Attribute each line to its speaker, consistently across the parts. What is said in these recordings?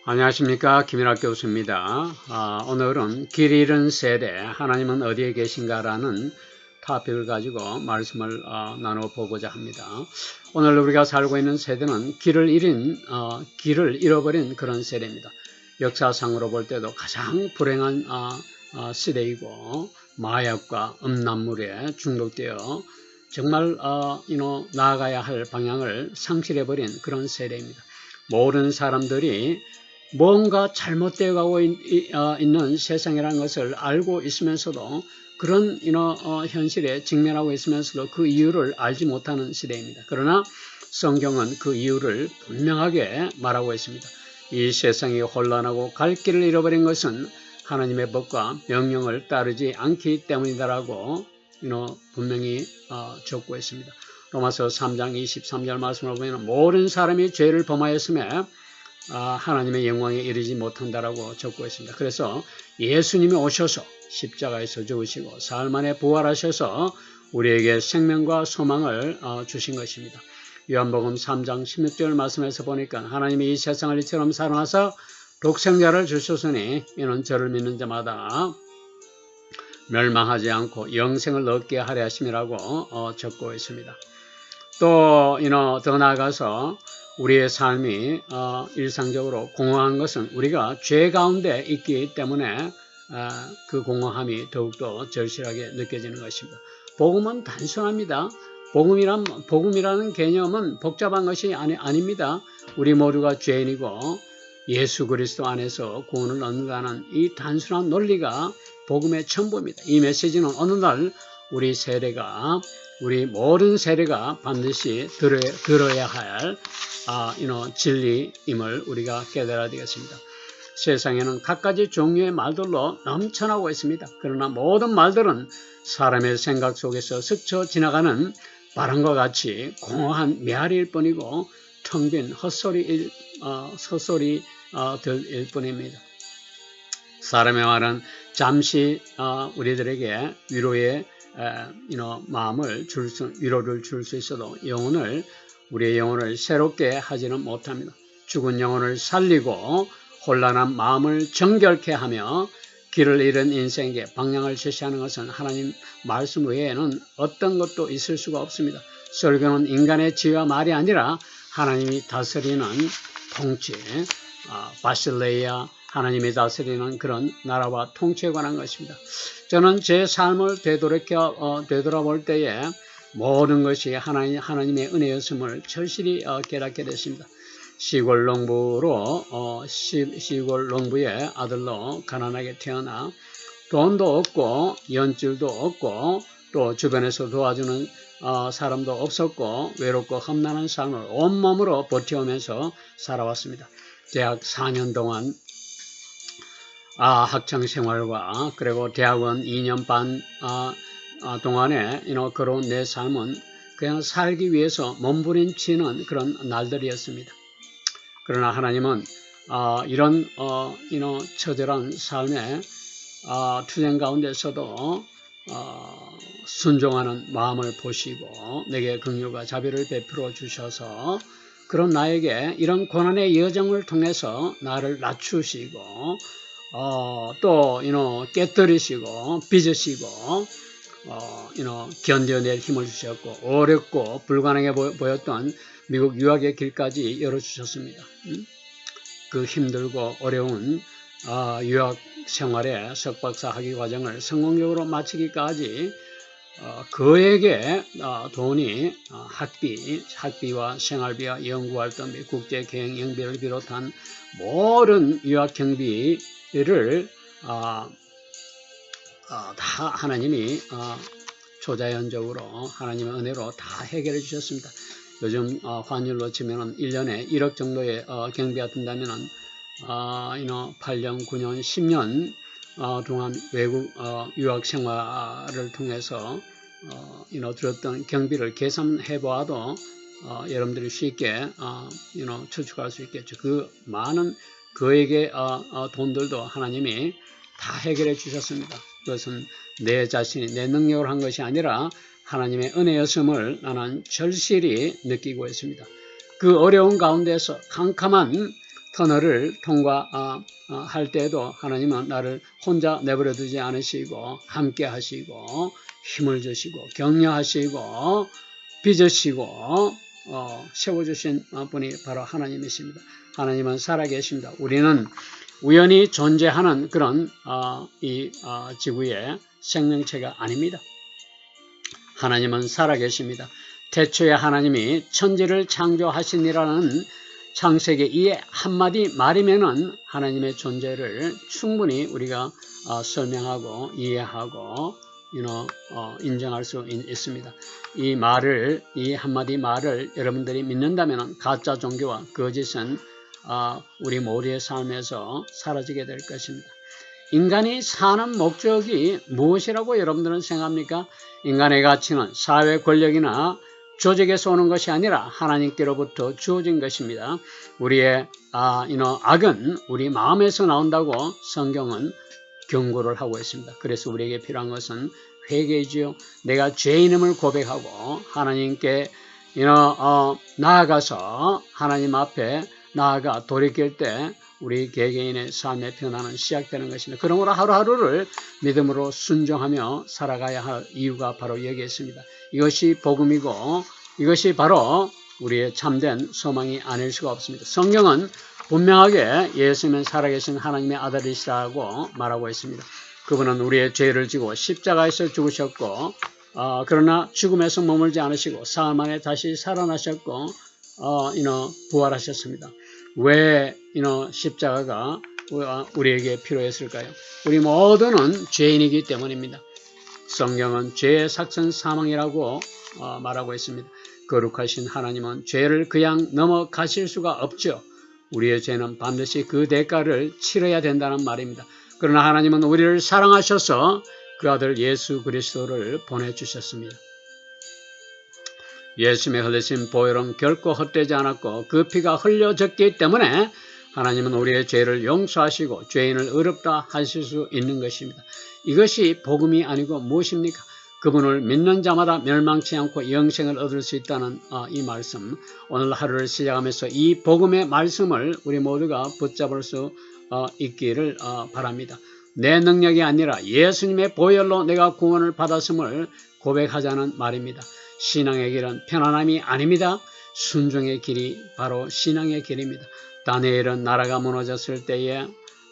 Speaker 1: 안녕하십니까, 김일학 교수입니다. 오늘은 길 잃은 세대, 하나님은 어디에 계신가라는 토픽을 가지고 말씀을 나눠보고자 합니다. 오늘 우리가 살고 있는 세대는 길을 잃어버린 그런 세대입니다. 역사상으로 볼 때도 가장 불행한 시대이고, 마약과 음란물에 중독되어 정말 나아가야 할 방향을 상실해버린 그런 세대입니다. 모든 사람들이 뭔가 잘못되어 가고 있는 세상이라는 것을 알고 있으면서도 그런 현실에 직면하고 있으면서도 그 이유를 알지 못하는 시대입니다. 그러나 성경은 그 이유를 분명하게 말하고 있습니다. 이 세상이 혼란하고 갈 길을 잃어버린 것은 하나님의 법과 명령을 따르지 않기 때문이다라고 분명히 적고 있습니다. 로마서 3장 23절 말씀을 보면 모든 사람이 죄를 범하였음에 하나님의 영광에 이르지 못한다라고 적고 있습니다. 그래서 예수님이 오셔서 십자가에서 죽으시고 사흘 만에 부활하셔서 우리에게 생명과 소망을 주신 것입니다. 요한복음 3장 16절 말씀에서 보니까 하나님이 이 세상을 이처럼 사랑하사 독생자를 주셨으니 이는 저를 믿는 자마다 멸망하지 않고 영생을 얻게 하려 하심이라고 적고 있습니다. 또 더 나아가서 우리의 삶이 일상적으로 공허한 것은 우리가 죄 가운데 있기 때문에 그 공허함이 더욱더 절실하게 느껴지는 것입니다. 복음은 단순합니다. 복음이라는 개념은 복잡한 것이 아닙니다. 우리 모두가 죄인이고 예수 그리스도 안에서 구원을 얻는다는 이 단순한 논리가 복음의 전부입니다. 이 메시지는 어느 날 우리 모든 세대가 반드시 들어야 할 진리임을 우리가 깨달아야 되겠습니다. 세상에는 각가지 종류의 말들로 넘쳐나고 있습니다. 그러나 모든 말들은 사람의 생각 속에서 스쳐 지나가는 바람과 같이 공허한 메아리일 뿐이고 텅 빈 헛소리들 일 뿐입니다. 사람의 말은 잠시 우리들에게 위로의 위로를 줄 수 있어도 우리의 영혼을 새롭게 하지는 못합니다. 죽은 영혼을 살리고 혼란한 마음을 정결케 하며 길을 잃은 인생에게 방향을 제시하는 것은 하나님 말씀 외에는 어떤 것도 있을 수가 없습니다. 설교는 인간의 지혜와 말이 아니라 하나님이 다스리는 통치, 바실레이아, 하나님이 다스리는 그런 나라와 통치에 관한 것입니다. 저는 제 삶을 되돌아볼 때에 모든 것이 하나님의 은혜였음을 절실히 깨닫게 됐습니다. 시골 농부의 아들로 가난하게 태어나 돈도 없고 연줄도 없고 또 주변에서 도와주는 사람도 없었고 외롭고 험난한 삶을 온몸으로 버텨오면서 살아왔습니다. 대학 4년 동안 학창생활과 그리고 대학원 2년 반 동안에 그런 내 삶은 그냥 살기 위해서 몸부림치는 그런 날들이었습니다. 그러나 하나님은 이런 처절한 삶의 투쟁 가운데서도 순종하는 마음을 보시고 내게 긍휼과 자비를 베풀어 주셔서 그런 나에게 이런 고난의 여정을 통해서 나를 낮추시고 또 깨뜨리시고 빚으시고 견뎌낼 힘을 주셨고 어렵고 불가능해 보였던 미국 유학의 길까지 열어주셨습니다. 그 힘들고 어려운 유학 생활의 석박사 학위 과정을 성공적으로 마치기까지 그에게 돈이 학비와 생활비와 연구활동비, 국제여행 경비를 비롯한 모든 유학 경비를 다 하나님이 초자연적으로 하나님의 은혜로 다 해결해 주셨습니다. 요즘 환율로 치면은 1년에 1억 정도의 경비가 든다면은 8년, 9년, 10년 동안 외국 유학 생활을 통해서 들었던 경비를 계산해 보아도 여러분들이 쉽게 추측할 수 있겠죠. 그 많은 그에게 돈들도 하나님이 다 해결해 주셨습니다. 그것은 내 자신이 내 능력으로 한 것이 아니라 하나님의 은혜였음을 나는 절실히 느끼고 있습니다. 그 어려운 가운데서 캄캄한 터널을 통과할 때에도 하나님은 나를 혼자 내버려 두지 않으시고 함께 하시고 힘을 주시고 격려하시고 빚으시고 세워주신 분이 바로 하나님이십니다. 하나님은 살아계십니다. 우리는 우연히 존재하는 그런 이 지구의 생명체가 아닙니다. 하나님은 살아계십니다. 태초에 하나님이 천지를 창조하시니라는 창세기 2의 한마디 말이면은 하나님의 존재를 충분히 우리가 설명하고 이해하고 인정할 수 있습니다. 이 한마디 말을 여러분들이 믿는다면 가짜 종교와 거짓은 우리 모두의 삶에서 사라지게 될 것입니다. 인간이 사는 목적이 무엇이라고 여러분들은 생각합니까? 인간의 가치는 사회 권력이나 조직에서 오는 것이 아니라 하나님께로부터 주어진 것입니다. 우리의 악은 우리 마음에서 나온다고 성경은 경고를 하고 있습니다. 그래서 우리에게 필요한 것은 회개이지요. 내가 죄인임을 고백하고 하나님께 나아가서 하나님 앞에 나아가 돌이킬 때 우리 개개인의 삶의 변화는 시작되는 것입니다. 그러므로 하루하루를 믿음으로 순종하며 살아가야 할 이유가 바로 여기에 있습니다. 이것이 복음이고 이것이 바로 우리의 참된 소망이 아닐 수가 없습니다. 성경은 분명하게 예수님은 살아계신 하나님의 아들이시라고 말하고 있습니다. 그분은 우리의 죄를 지고 십자가에서 죽으셨고 그러나 죽음에서 머물지 않으시고 사흘 만에 다시 살아나셨고 부활하셨습니다. 왜 십자가가 우리에게 필요했을까요? 우리 모두는 죄인이기 때문입니다. 성경은 죄의 삭선 사망이라고 말하고 있습니다. 거룩하신 하나님은 죄를 그냥 넘어가실 수가 없죠. 우리의 죄는 반드시 그 대가를 치러야 된다는 말입니다. 그러나 하나님은 우리를 사랑하셔서 그 아들 예수 그리스도를 보내주셨습니다. 예수님의 흘리신 보혈은 결코 헛되지 않았고 그 피가 흘려졌기 때문에 하나님은 우리의 죄를 용서하시고 죄인을 의롭다 하실 수 있는 것입니다. 이것이 복음이 아니고 무엇입니까? 그분을 믿는 자마다 멸망치 않고 영생을 얻을 수 있다는 이 말씀, 오늘 하루를 시작하면서 이 복음의 말씀을 우리 모두가 붙잡을 수 있기를 바랍니다. 내 능력이 아니라 예수님의 보혈로 내가 구원을 받았음을 고백하자는 말입니다. 신앙의 길은 편안함이 아닙니다. 순종의 길이 바로 신앙의 길입니다. 다니엘은 나라가 무너졌을 때에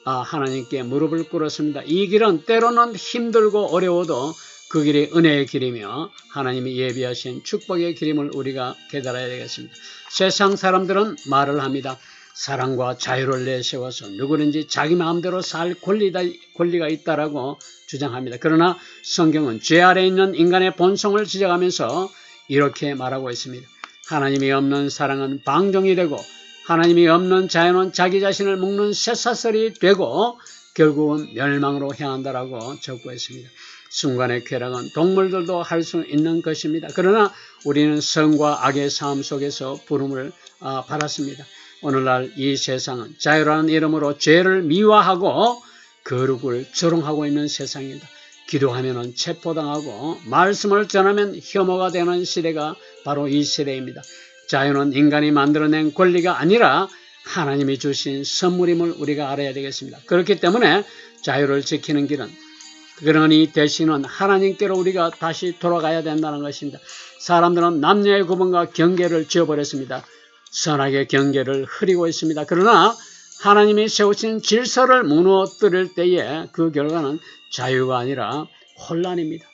Speaker 1: 하나님께 무릎을 꿇었습니다. 이 길은 때로는 힘들고 어려워도 그 길이 은혜의 길이며 하나님이 예비하신 축복의 길임을 우리가 깨달아야 되겠습니다. 세상 사람들은 말을 합니다. 사랑과 자유를 내세워서 누구든지 자기 마음대로 살 권리가 있다라고 주장합니다. 그러나 성경은 죄 아래 있는 인간의 본성을 지적하면서 이렇게 말하고 있습니다. 하나님이 없는 사랑은 방종이 되고 하나님이 없는 자유는 자기 자신을 묶는 쇠사슬이 되고 결국은 멸망으로 향한다라고 적고 있습니다. 순간의 쾌락은 동물들도 할 수 있는 것입니다. 그러나 우리는 성과 악의 삶 속에서 부름을 받았습니다. 오늘날 이 세상은 자유라는 이름으로 죄를 미화하고 거룩을 조롱하고 있는 세상입니다. 기도하면 체포당하고 말씀을 전하면 혐오가 되는 시대가 바로 이 시대입니다. 자유는 인간이 만들어낸 권리가 아니라 하나님이 주신 선물임을 우리가 알아야 되겠습니다. 그렇기 때문에 자유를 지키는 길은 그러니 대신은 하나님께로 우리가 다시 돌아가야 된다는 것입니다. 사람들은 남녀의 구분과 경계를 지어버렸습니다. 선악의 경계를 흐리고 있습니다. 그러나 하나님이 세우신 질서를 무너뜨릴 때에 그 결과는 자유가 아니라 혼란입니다.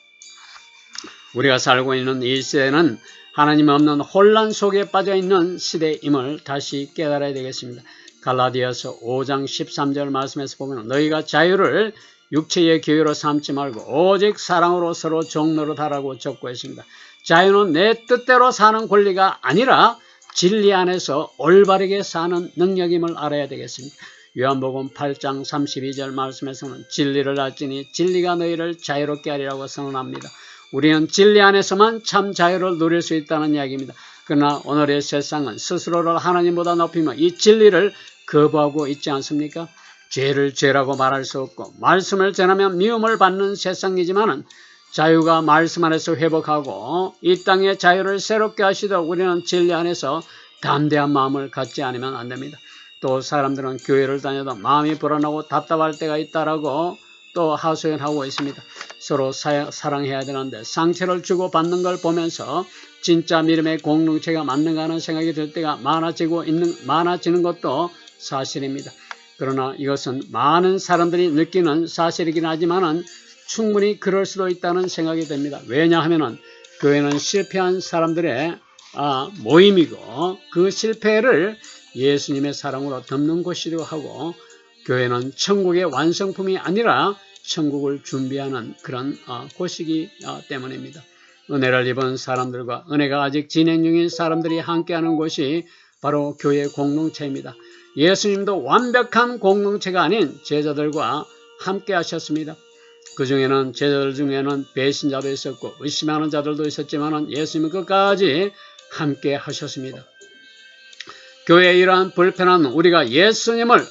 Speaker 1: 우리가 살고 있는 이 시대는 하나님 없는 혼란 속에 빠져있는 시대임을 다시 깨달아야 되겠습니다. 갈라디아서 5장 13절 말씀에서 보면 너희가 자유를 육체의 기회로 삼지 말고 오직 사랑으로 서로 종노릇하라고 적고 있습니다. 자유는 내 뜻대로 사는 권리가 아니라 진리 안에서 올바르게 사는 능력임을 알아야 되겠습니다. 요한복음 8장 32절 말씀에서는 진리를 알지니 진리가 너희를 자유롭게 하리라고 선언합니다. 우리는 진리 안에서만 참 자유를 누릴 수 있다는 이야기입니다. 그러나 오늘의 세상은 스스로를 하나님보다 높이며 이 진리를 거부하고 있지 않습니까? 죄를 죄라고 말할 수 없고 말씀을 전하면 미움을 받는 세상이지만은 자유가 말씀 안에서 회복하고 이 땅의 자유를 새롭게 하시도록 우리는 진리 안에서 담대한 마음을 갖지 않으면 안 됩니다. 또 사람들은 교회를 다녀도 마음이 불안하고 답답할 때가 있다라고 또 하소연하고 있습니다. 서로 사랑해야 되는데 상처를 주고받는 걸 보면서 진짜 믿음의 공동체가 맞는가 하는 생각이 들 때가 많아지는 것도 사실입니다. 그러나 이것은 많은 사람들이 느끼는 사실이긴 하지만은 충분히 그럴 수도 있다는 생각이 듭니다. 왜냐하면은 교회는 실패한 사람들의 모임이고 그 실패를 예수님의 사랑으로 덮는 곳이기도 하고 교회는 천국의 완성품이 아니라 천국을 준비하는 그런 곳이기 때문입니다. 은혜를 입은 사람들과 은혜가 아직 진행 중인 사람들이 함께하는 곳이 바로 교회 공동체입니다. 예수님도 완벽한 공동체가 아닌 제자들과 함께 하셨습니다. 그 중에는 제자들 중에는 배신자도 있었고 의심하는 자들도 있었지만 예수님은 끝까지 함께 하셨습니다. 교회의 이러한 불편한 우리가 예수님을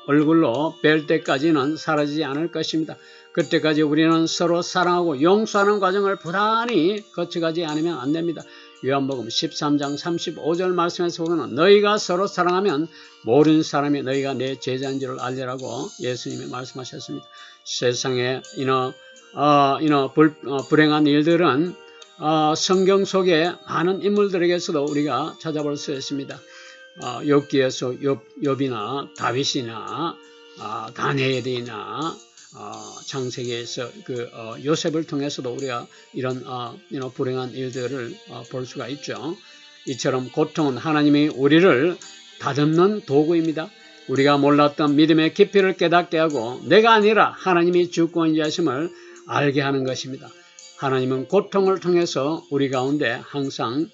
Speaker 1: 얼굴로 뵐 때까지는 사라지지 않을 것입니다. 그때까지 우리는 서로 사랑하고 용서하는 과정을 부단히 거쳐가지 않으면 안 됩니다. 요한복음 13장 35절 말씀에서 보면 너희가 서로 사랑하면 모든 사람이 너희가 내 제자인 줄을 알리라고 예수님이 말씀하셨습니다. 세상에 불행한 일들은 성경 속에 많은 인물들에게서도 우리가 찾아볼 수 있습니다. 욥기에서 욥이나 다윗이나 다니엘이나 창세기에서 요셉을 통해서도 우리가 이런 불행한 일들을 볼 수가 있죠. 이처럼 고통은 하나님이 우리를 다듬는 도구입니다. 우리가 몰랐던 믿음의 깊이를 깨닫게 하고 내가 아니라 하나님이 주권자심을 알게 하는 것입니다. 하나님은 고통을 통해서 우리 가운데 항상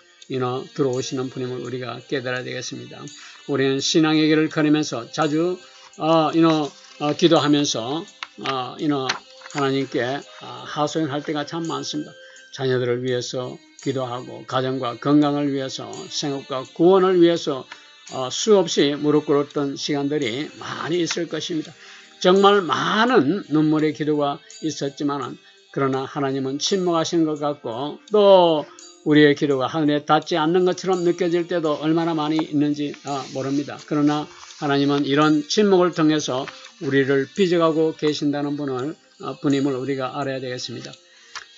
Speaker 1: 들어오시는 분임을 우리가 깨달아야 되겠습니다. 우리는 신앙의 길을 걸으면서 자주 기도하면서 하나님께 하소연할 때가 참 많습니다. 자녀들을 위해서 기도하고 가정과 건강을 위해서 생업과 구원을 위해서 수없이 무릎 꿇었던 시간들이 많이 있을 것입니다. 정말 많은 눈물의 기도가 있었지만 그러나 하나님은 침묵하시는 것 같고 또 우리의 기도가 하늘에 닿지 않는 것처럼 느껴질 때도 얼마나 많이 있는지 모릅니다. 그러나 하나님은 이런 침묵을 통해서 우리를 빚어가고 계신다는 분임을 우리가 알아야 되겠습니다.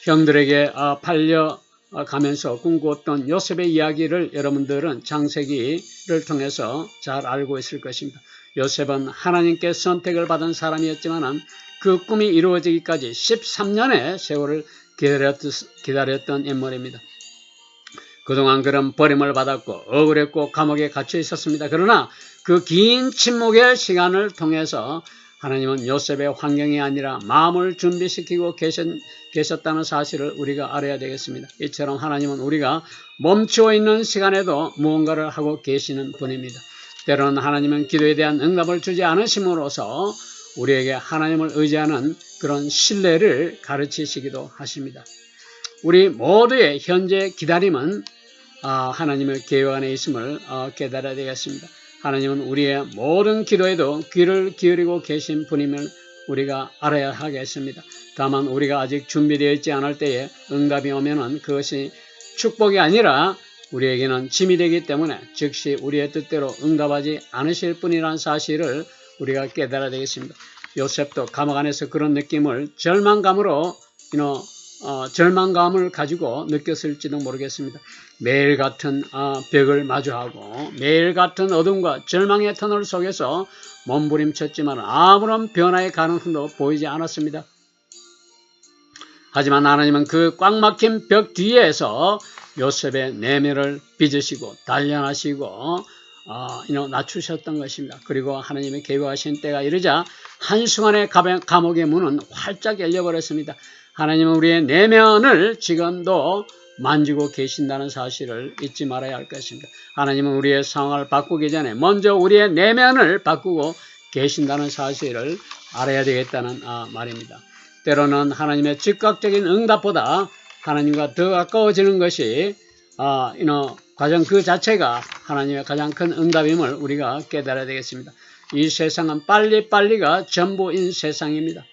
Speaker 1: 형들에게 팔려가면서 꿈꾸었던 요셉의 이야기를 여러분들은 창세기를 통해서 잘 알고 있을 것입니다. 요셉은 하나님께 선택을 받은 사람이었지만 그 꿈이 이루어지기까지 13년의 세월을 기다렸던 인물입니다. 그동안 그는 버림을 받았고 억울했고 감옥에 갇혀 있었습니다. 그러나 그 긴 침묵의 시간을 통해서 하나님은 요셉의 환경이 아니라 마음을 준비시키고 계셨다는 사실을 우리가 알아야 되겠습니다. 이처럼 하나님은 우리가 멈추어 있는 시간에도 무언가를 하고 계시는 분입니다. 때로는 하나님은 기도에 대한 응답을 주지 않으심으로써 우리에게 하나님을 의지하는 그런 신뢰를 가르치시기도 하십니다. 우리 모두의 현재 기다림은 하나님의 계획 안에 있음을 깨달아야 되겠습니다. 하나님은 우리의 모든 기도에도 귀를 기울이고 계신 분임을 우리가 알아야 하겠습니다. 다만 우리가 아직 준비되어 있지 않을 때에 응답이 오면은 그것이 축복이 아니라 우리에게는 짐이 되기 때문에 즉시 우리의 뜻대로 응답하지 않으실 분이라는 사실을 우리가 깨달아야 되겠습니다. 요셉도 감옥 안에서 그런 느낌을 절망감을 가지고 느꼈을지도 모르겠습니다. 매일 같은 벽을 마주하고 매일 같은 어둠과 절망의 터널 속에서 몸부림쳤지만 아무런 변화의 가능성도 보이지 않았습니다. 하지만 하나님은 그 꽉 막힌 벽 뒤에서 요셉의 내면을 빚으시고 단련하시고 낮추셨던 것입니다. 그리고 하나님의 계획하신 때가 이르자 한순간에 감옥의 문은 활짝 열려버렸습니다. 하나님은 우리의 내면을 지금도 만지고 계신다는 사실을 잊지 말아야 할 것입니다. 하나님은 우리의 상황을 바꾸기 전에 먼저 우리의 내면을 바꾸고 계신다는 사실을 알아야 되겠다는 말입니다. 때로는 하나님의 즉각적인 응답보다 하나님과 더 가까워지는 것이 과정 그 자체가 하나님의 가장 큰 응답임을 우리가 깨달아야 되겠습니다. 이 세상은 빨리빨리가 전부인 세상입니다.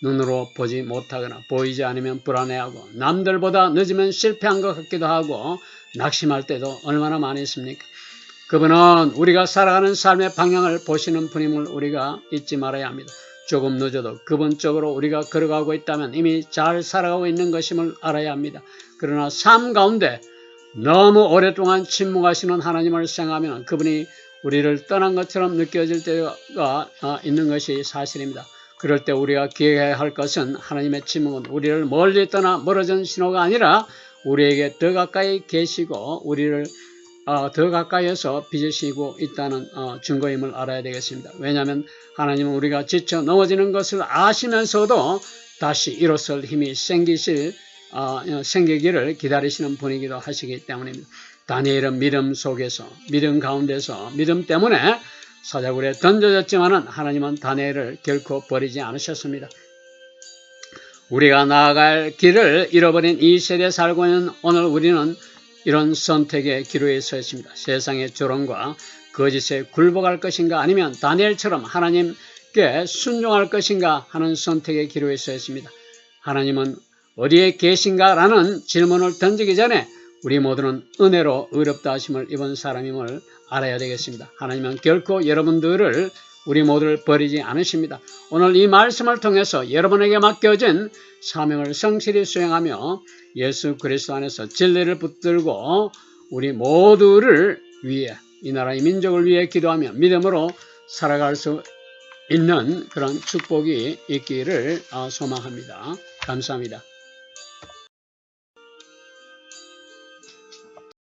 Speaker 1: 눈으로 보지 못하거나 보이지 않으면 불안해하고 남들보다 늦으면 실패한 것 같기도 하고 낙심할 때도 얼마나 많이 있습니까? 그분은 우리가 살아가는 삶의 방향을 보시는 분임을 우리가 잊지 말아야 합니다. 조금 늦어도 그분 쪽으로 우리가 걸어가고 있다면 이미 잘 살아가고 있는 것임을 알아야 합니다. 그러나 삶 가운데 너무 오랫동안 침묵하시는 하나님을 생각하면 그분이 우리를 떠난 것처럼 느껴질 때가 있는 것이 사실입니다. 그럴 때 우리가 기억해야 할 것은 하나님의 침묵은 우리를 멀리 떠나 멀어진 신호가 아니라 우리에게 더 가까이 계시고 우리를 더 가까이에서 빚으시고 있다는 증거임을 알아야 되겠습니다. 왜냐하면 하나님은 우리가 지쳐 넘어지는 것을 아시면서도 다시 일어설 힘이 생기기를 기다리시는 분이기도 하시기 때문입니다. 다니엘은 믿음 속에서, 믿음 가운데서, 믿음 때문에 사자굴에 던져졌지만은 하나님은 다니엘을 결코 버리지 않으셨습니다. 우리가 나아갈 길을 잃어버린 이 세대에 살고 있는 오늘 우리는 이런 선택의 기로에 서 있습니다. 세상의 조롱과 거짓에 굴복할 것인가 아니면 다니엘처럼 하나님께 순종할 것인가 하는 선택의 기로에 서 있습니다. 하나님은 어디에 계신가 라는 질문을 던지기 전에 우리 모두는 은혜로 의롭다 하심을 입은 사람임을 알아야 되겠습니다. 하나님은 결코 여러분들을 우리 모두를 버리지 않으십니다. 오늘 이 말씀을 통해서 여러분에게 맡겨진 사명을 성실히 수행하며 예수 그리스도 안에서 진리를 붙들고 우리 모두를 위해 이 나라의 민족을 위해 기도하며 믿음으로 살아갈 수 있는 그런 축복이 있기를 소망합니다. 감사합니다.